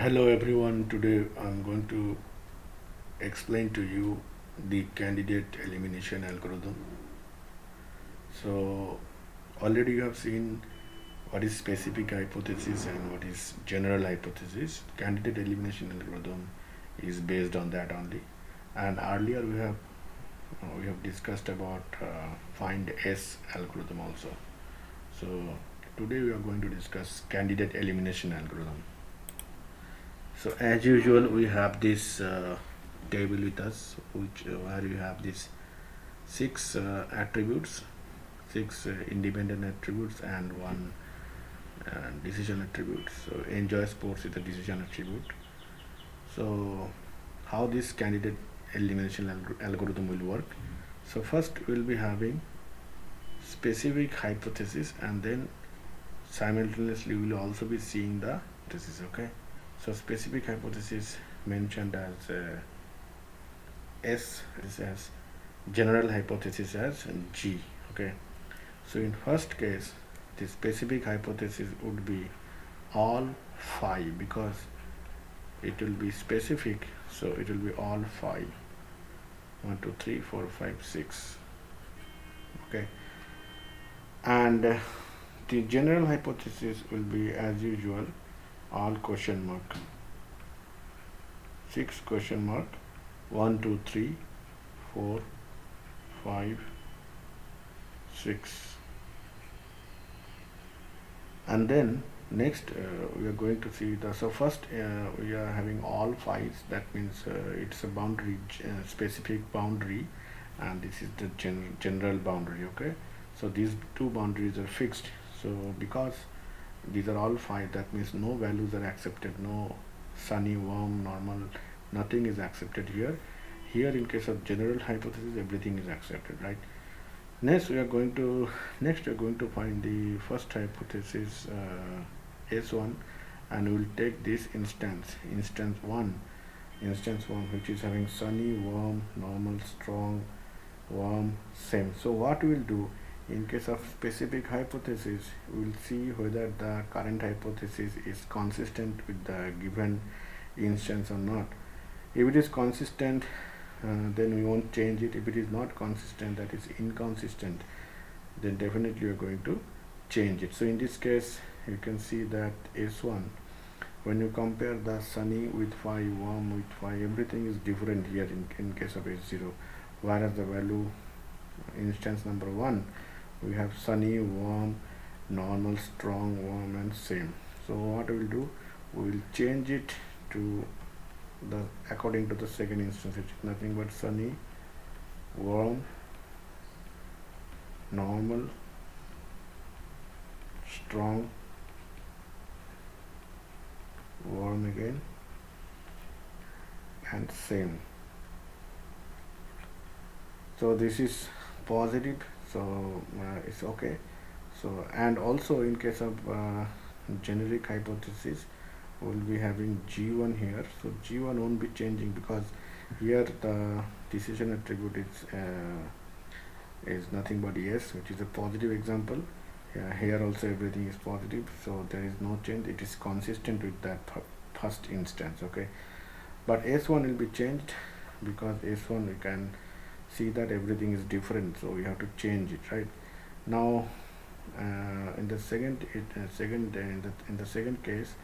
Hello everyone, today I'm going to explain to you the candidate elimination algorithm. So already you have seen what is specific hypothesis and what is general hypothesis. Candidate elimination algorithm is based on that only. And earlier we have discussed about find S algorithm also. So today we are going to discuss candidate elimination algorithm. So as usual, we have this table with us, which where you have these six attributes, six independent attributes, and one decision attribute. So enjoy sports is a decision attribute. So how this candidate elimination algorithm will work? So first we'll be having specific hypothesis, and then simultaneously we will also be seeing the hypothesis. Okay. So specific hypothesis mentioned as S is as general hypothesis as G. Okay. So in first case, the specific hypothesis would be all five because it will be specific. So it will be all five. 1, 2, 3, 4, 5, 6. Okay. And the general hypothesis will be as usual all question mark. 6 question mark. 1, 2, 3, 4, 5, 6. And then next we are going to see the, so first we are having all fives, that means it's a boundary, specific boundary, and this is the general boundary. Okay, so these two boundaries are fixed. So because these are all five, that means no values are accepted, no sunny, warm, normal, nothing is accepted here. Here in case of general hypothesis, everything is accepted, right? Next we are going to find the first hypothesis, S1, and we will take this instance 1, which is having sunny, warm, normal, strong, warm, same. So what we will do in case of specific hypothesis, we will see whether the current hypothesis is consistent with the given instance or not. If it is consistent, then we won't change it. If it is not consistent, that is inconsistent, then definitely we are going to change it. So in this case, you can see that S1, when you compare the sunny with 5, warm with 5, everything is different here in case of S0, whereas the value instance number 1, we have sunny, warm, normal, strong, warm, and same. So what we will do, we will change it to the according to the second instance, which is nothing but sunny, warm, normal, strong, warm again, and same. So this is positive, so it's okay. So, and also in case of generic hypothesis, we'll be having G1 here. So G1 won't be changing because here the decision attribute is nothing but yes, which is a positive example. Here also everything is positive, so there is no change. It is consistent with that first instance. Okay, but S1 will be changed because S1 we can see that everything is different, so we have to change it, right? Now in the second case,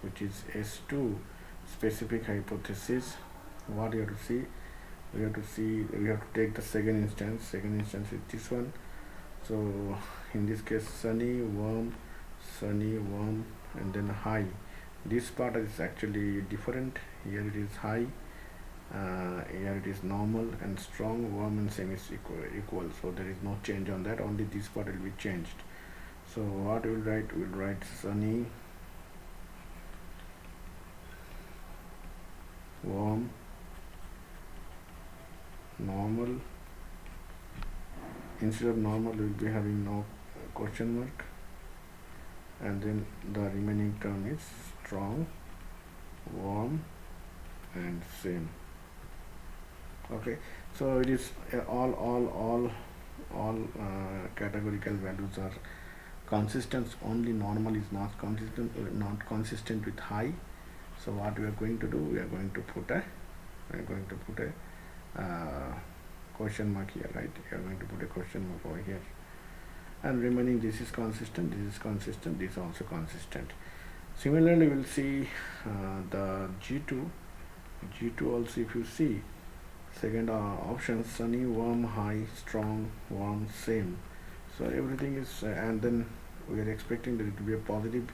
which is S2 specific hypothesis, what you have to see, we have to take the second instance is this one. So in this case, sunny, warm, and then high. This part is actually different. Here it is high, here it is normal, and strong, warm, and same is equal. So there is no change on that, only this part will be changed. So what we will write, we will write sunny, warm, normal. Instead of normal, we will be having no question mark, and then the remaining term is strong, warm, and same. Okay, so it is all categorical values are consistent. Only normal is not consistent with high. So what we are going to do, we are going to put a question mark here, right? We are going to put a question mark over here, and remaining this is consistent, this is consistent, this is also consistent. Similarly, we'll see the G2 also. If you see second option, sunny, warm, high, strong, warm, same. So everything is and then we are expecting that it will be a positive.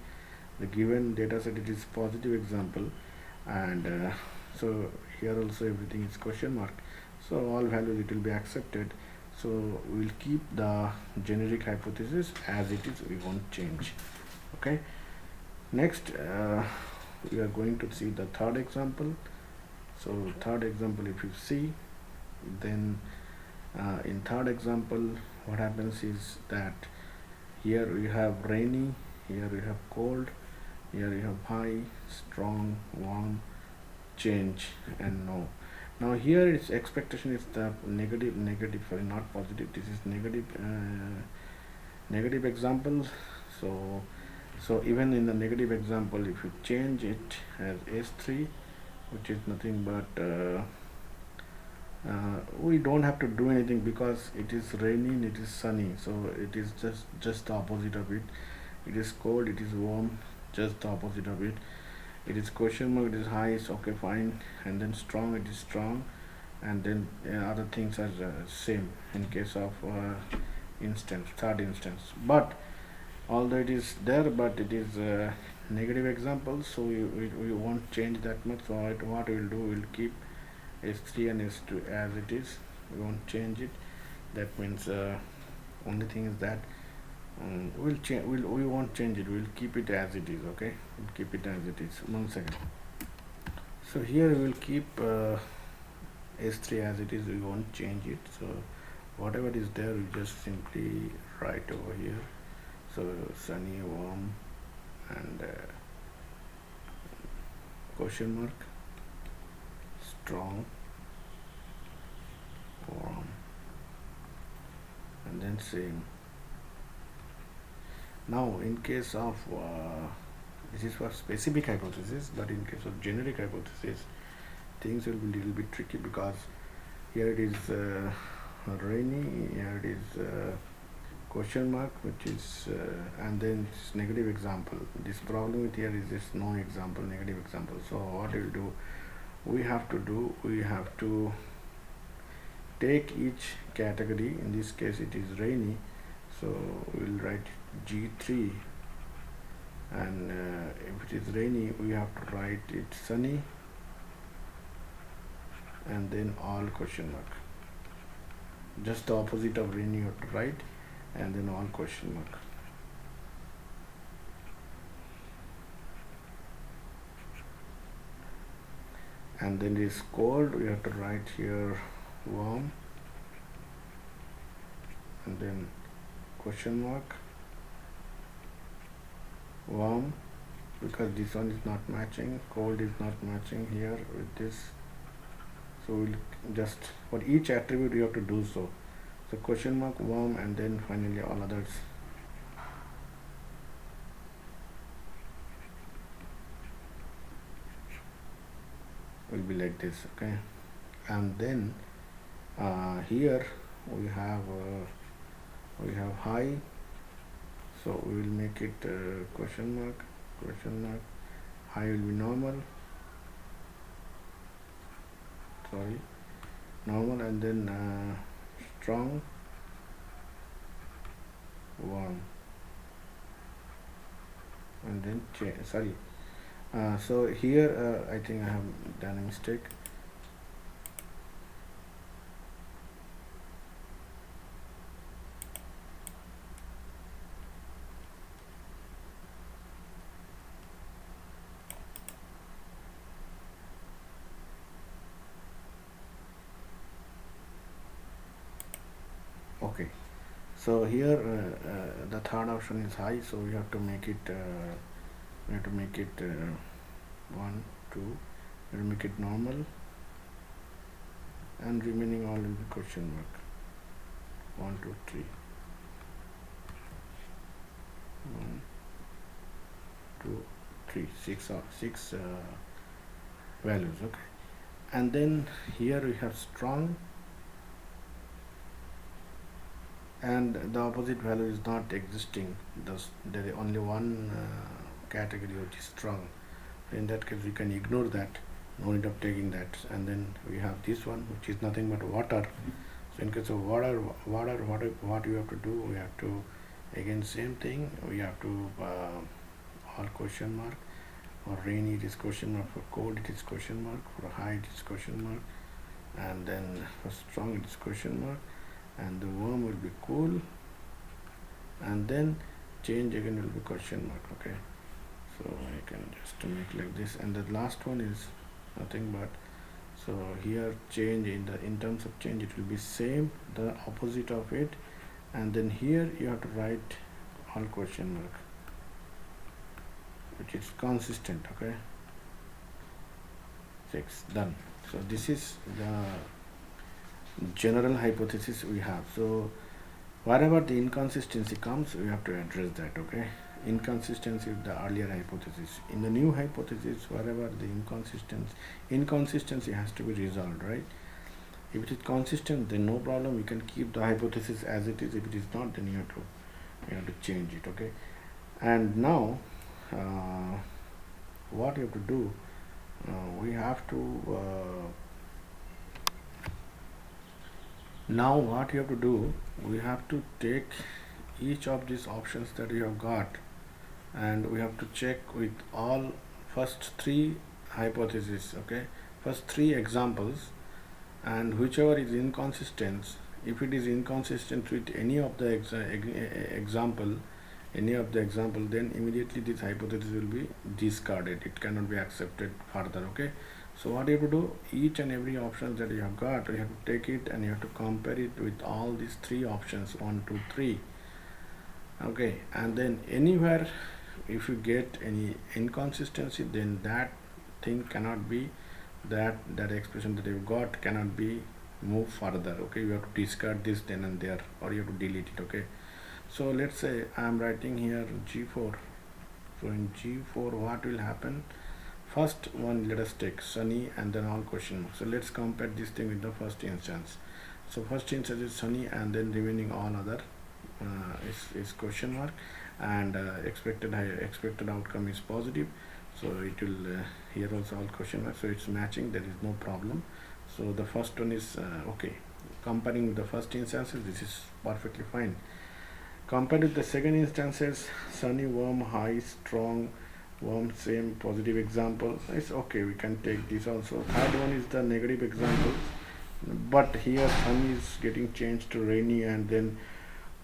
The given data set, it is positive example, and so here also everything is question mark, so all values it will be accepted. So we will keep the generic hypothesis as it is, we won't change. Okay, next we are going to see the third example. So third example, if you see, then in third example what happens is that here we have rainy, here we have cold, here you have high, strong, warm, change, and no. Now here its expectation is the negative, sorry, not positive, this is negative example. So even in the negative example, if you change it as S3, which is nothing but we don't have to do anything because it is raining, it is sunny, so it is just the opposite of it. It is cold, it is warm, just the opposite of it. It is question mark, it is high, it's okay, fine, and then strong, it is strong, and then other things are same in case of third instance. But although it is there, but it is negative example, so we won't change that much. So what we will do, we will keep S3 and S2 as it is, we won't change it. That means only thing is that we won't change it, we'll keep it as it is. Okay, we'll keep it as it is. 1 second. So here we will keep S3 as it is, we won't change it. So whatever is there, we just simply write over here. So sunny, warm, and question mark, strong, warm, and then same. Now in case of this is for specific hypothesis, but in case of generic hypothesis, things will be a little bit tricky, because here it is rainy, here it is question mark, which is and then it's negative example. This problem with here is this no example, negative example. So what we'll do, we have to take each category. In this case it is rainy, so we'll write G3, and if it is rainy, we have to write it sunny, and then all question mark. Just the opposite of rainy you have to write, and then all question mark. And then it is cold, we have to write here warm, and then question mark, warm, because this one is not matching, cold is not matching here with this. So we'll just, for each attribute you have to do so. So question mark, warm, and then finally all others. Will be like this. Okay, and then here we have high, so we will make it question mark, high will be normal, and then strong, warm, and then so here I think I have done a mistake. Okay, so here the third option is high, so we have to make it 1, 2, we'll make it normal, and remaining all will be question mark. 1, 2, 3. 1, 2, 3, 6 values. Okay, and then here we have strong, and the opposite value is not existing. Thus there is only one category which is strong. In that case we can ignore that, no need of taking that. And then we have this one which is nothing but water. So in case of water, what you have to do, we have to, again same thing, we have to all question mark. For rainy it is question mark, for cold it is question mark, for high it is question mark, and then for strong it is question mark, and the worm will be cool, and then change again will be question mark. Okay, so I can just make like this, and the last one is nothing but, so here change, in terms of change it will be same, the opposite of it, and then here you have to write all question mark, which is consistent. Okay, 6, done. So this is the general hypothesis we have. So wherever the inconsistency comes, we have to address that. Okay, inconsistency with the earlier hypothesis. In the new hypothesis, wherever the inconsistency has to be resolved, right? If it is consistent, then no problem, we can keep the hypothesis as it is. If it is not, then you have to change it. Okay, and now what you have to do, we have to now what you have to do, we have to take each of these options that you have got, and we have to check with all first 3 hypotheses. Okay, first 3 examples, and whichever is inconsistent, if it is inconsistent with any of the example, then immediately this hypothesis will be discarded, it cannot be accepted further. Okay, so what you have to do, each and every option that you have got, you have to take it and you have to compare it with all these 3 options, 1, 2, 3. Okay, and then anywhere if you get any inconsistency, then that thing cannot be, that expression that you've got cannot be moved further. Okay, you have to discard this then and there, or you have to delete it. Okay, so let's say I am writing here G4. So in G4 what will happen, first one, let us take sunny and then all question marks. So let's compare this thing with the first instance. So first instance is sunny, and then remaining all other is question mark, and expected outcome is positive. So it will here also all question mark, so it's matching, there is no problem. So the first one is okay. Comparing the first instances, this is perfectly fine. Compared with the second instances, sunny, warm, high, strong, warm, same, positive example, it's okay, we can take this also. Third one is the negative example, but here sunny is getting changed to rainy, and then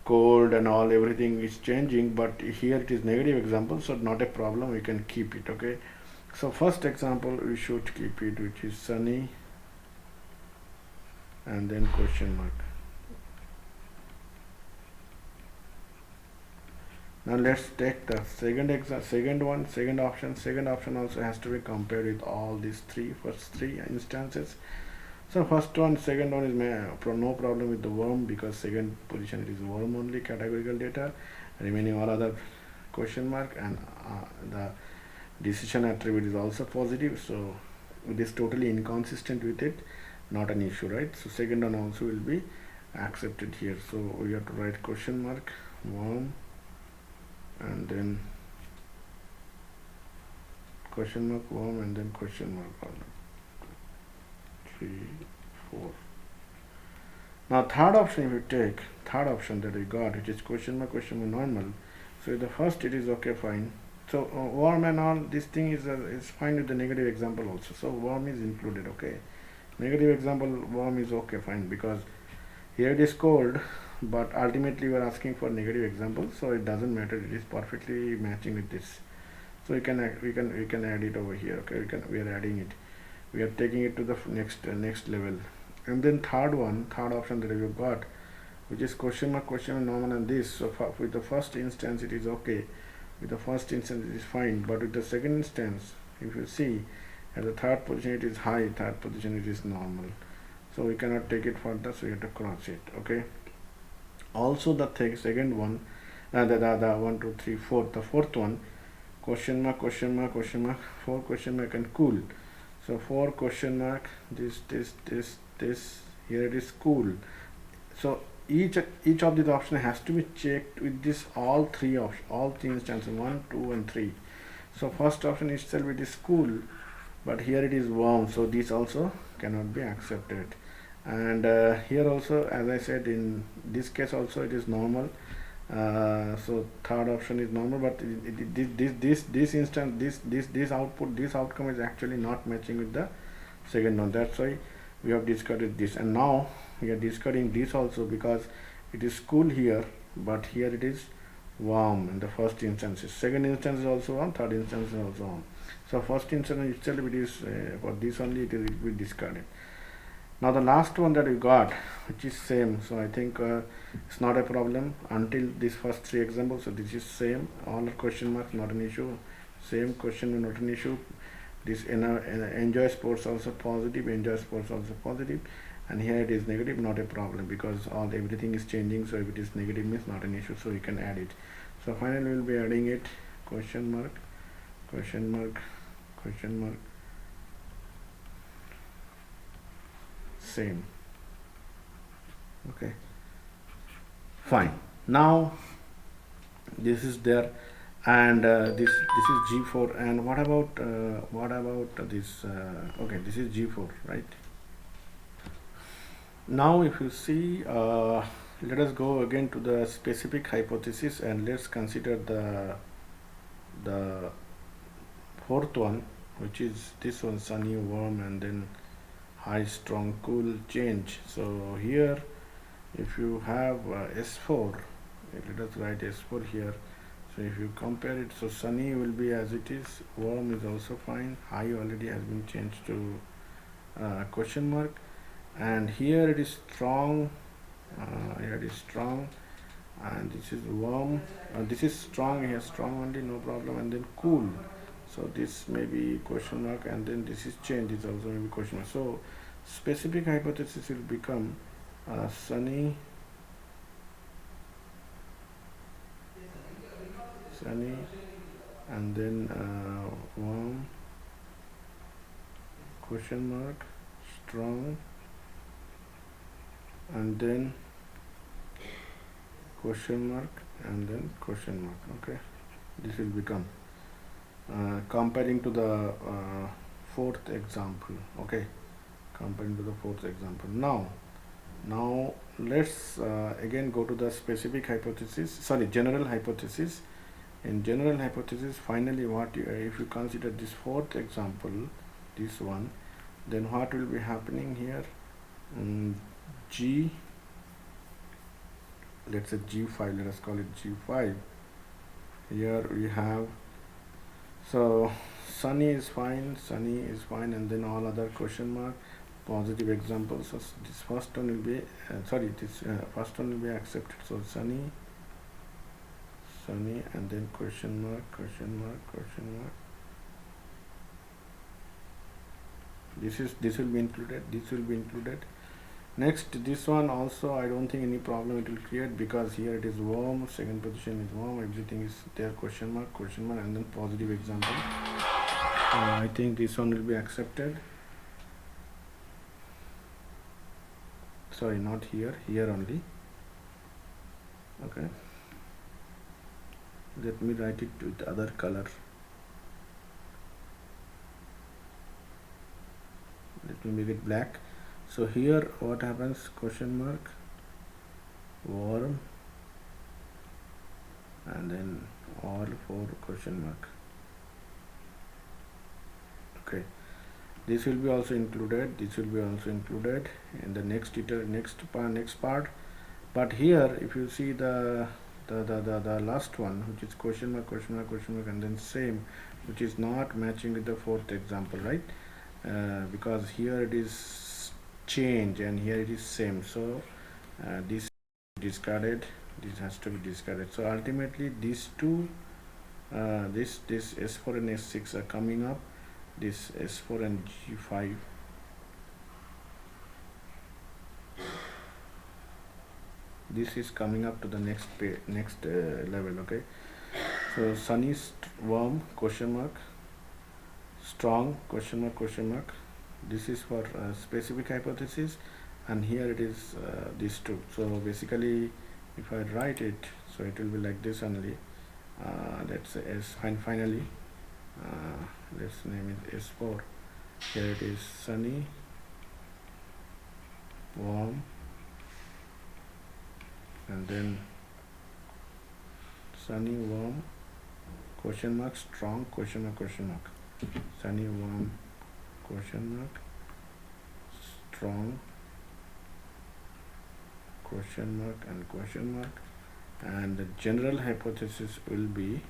cold and all, everything is changing, but here it is negative example, so not a problem, we can keep it. Okay, so first example we should keep it, which is sunny and then question mark. Now let's take the second option. Second option also has to be compared with all these first three instances. So first one, second one is no problem with the worm, because second position it is worm only, categorical data, remaining all other question mark, and the decision attribute is also positive, so it is totally inconsistent with it, not an issue, right? So second one also will be accepted here. So we have to write question mark, worm, and then question mark, worm, and then question mark, 3, 4. Now third option, if you take third option that we got, which is question mark, normal. So the first it is okay, fine. So worm and all this thing is fine with the negative example also. So worm is included. Okay, negative example worm is okay, fine, because here it is cold, but ultimately we are asking for negative example, so it doesn't matter. It is perfectly matching with this. So we can add it over here. Okay, we are adding it. We are taking it to the next level. And then third option that we have got, which is question mark, normal, and this. So with the first instance it is okay, with the first instance it is fine, but with the second instance, if you see at the third position it is high, third position it is normal, so we cannot take it further, so we have to cross it. Okay, also the second one, the 1, 2, 3, 4, the fourth one, question mark, 4 question mark and cool. So 4 question mark, this, here it is school. So each of these options has to be checked with this all three options, all three instances, 1, 2 and 3. So first option itself it is school, but here it is worm, so this also cannot be accepted. And here also, as I said, in this case also it is normal. So third option is normal, but this instance, this output, this outcome is actually not matching with the second one. That's why we have discarded this, and now we are discarding this also, because it is school here, but here it is worm in the first instance. Second instance is also on, third instance is also on. So first instance itself it is for this only it will be discarded. Now the last one that we got, which is same, so I think it's not a problem until these first 3 examples. So this is same, all are question marks, not an issue. Same question, not an issue. This enjoy sports also positive, enjoy sports also positive, and here it is negative, not a problem, because everything is changing. So if it is negative means not an issue, so you can add it. So finally we will be adding it, question mark, question mark, question mark, same. Okay, fine. Now this is there, and this is G4. And what about this? Okay, this is G4, right? Now if you see, let us go again to the specific hypothesis, and let's consider the fourth one, which is this one, sunny, warm, and then high, strong, cool, change. So here if you have S4, let us write S4 here. So if you compare it, so sunny will be as it is, warm is also fine, high already has been changed to question mark, and here it is strong, here it is strong, and this is warm, this is strong, here strong only, no problem, and then cool. So this may be question mark, and then this is change, is also maybe question mark. So specific hypothesis will become sunny, and then warm, question mark, strong, and then question mark, and then question mark. Okay, this will become comparing to the fourth example. Okay, comparing to the fourth example. Now let's again go to the specific hypothesis, sorry, general hypothesis. In general hypothesis, finally what if you consider this fourth example, this one, then what will be happening here? G, let's say G5, let us call it G5. Here we have, so sunny is fine, and then all other question mark, positive examples. So this first one will be first one will be accepted. So sunny, and then question mark, question mark, question mark. This will be included, this will be included. Next, this one also I don't think any problem it will create, because here it is warm, second position is warm, everything is there, question mark, and then positive example. I think this one will be accepted. Sorry, not here, here only. Okay, let me write it with other color. Let me make it black. So here what happens, question mark, warm, and then all 4 question mark. Okay, this will be also included, this will be also included in the next part. But here if you see the last one, which is question mark, and then same, which is not matching with the fourth example, right? Because here it is change and here it is same, so this discarded, this has to be discarded. So ultimately these two, this S4 and S6 are coming up, this S4 and G5, this is coming up to the next level. Okay, so sunny, warm, question mark, strong, question mark, this is for specific hypothesis, and here it is these two. So basically if I write it, so it will be like this only. Let's say S, finally let's name it S4. Here it is sunny, warm, and then sunny, warm, question mark, strong, question mark, question mark, sunny, warm, question mark, strong, question mark, and question mark. And the general hypothesis will be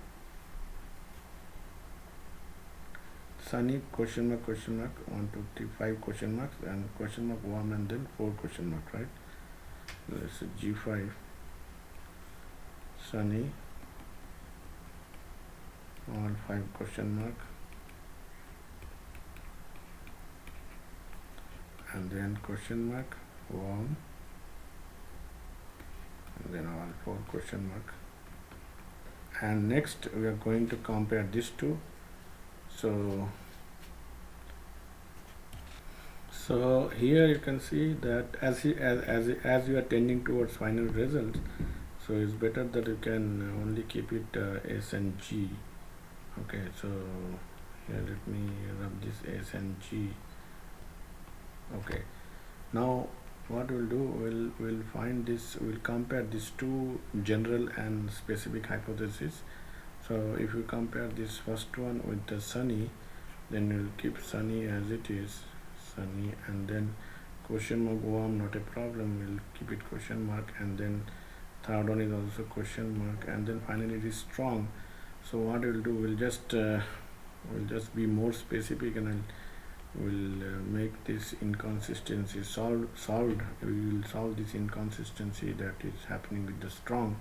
sunny, question mark, 1 2 3 5 question marks, and question mark, warm, and then 4 question mark, right? Let's say G5, sunny, all 5 question mark, and then question mark, warm, and then all 4 question mark. And next we are going to compare these two. So here you can see that as you are tending towards final results, so it's better that you can only keep it S and G. Okay, so here let me rub this S and G. Okay, now what we'll do, we'll find this, we'll compare these two general and specific hypotheses. So if you compare this first one with the sunny, then we'll keep sunny as it is, sunny, and then question mark, warm, not a problem, we'll keep it question mark, and then third one is also question mark, and then finally it is strong. So what we'll do, we'll just be more specific, and we'll make this inconsistency solved. We will solve this inconsistency that is happening with the strong,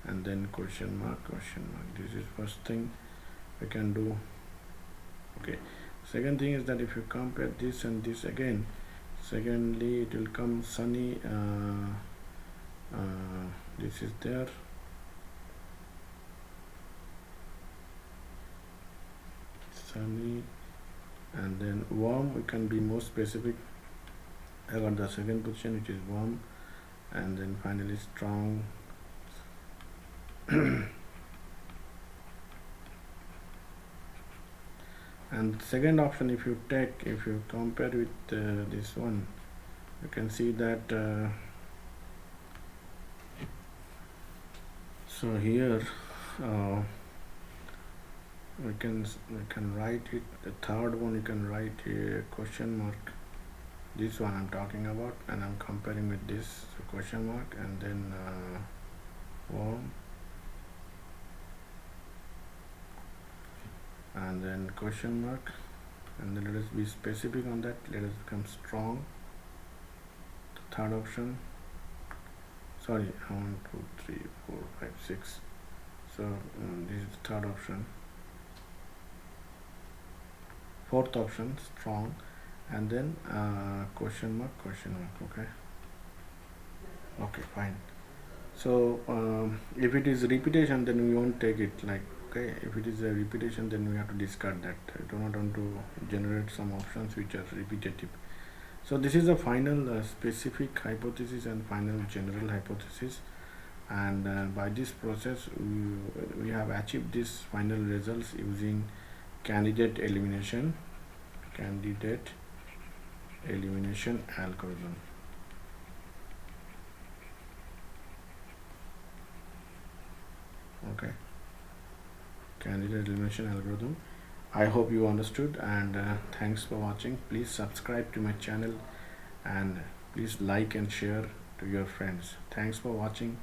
and then question mark. This is first thing we can do. Okay, second thing is that if you compare this and this again, secondly it will come sunny, this is there, sunny, and then warm. We can be more specific. I got the second position, which is warm, and then finally strong. And second option, if you compare with this one, you can see that so here we can write it, the third one you can write a question mark, this one I'm talking about, and I'm comparing with this, so question mark, and then warm, and then question mark, and then let us be specific on that, let us become strong, the third option, sorry, 1 2 3 4 5 6, so this is the third option, fourth option, strong, and then question mark, okay, fine. So if it is repetition, then we won't take it, like, okay, if it is a repetition, then we have to discard that. I do not want to generate some options which are repetitive. So this is the final specific hypothesis and final general hypothesis, and by this process we have achieved this final results using candidate elimination algorithm. Okay, candidate elimination algorithm. I hope you understood, and thanks for watching. Please subscribe to my channel, and please like and share to your friends. Thanks for watching.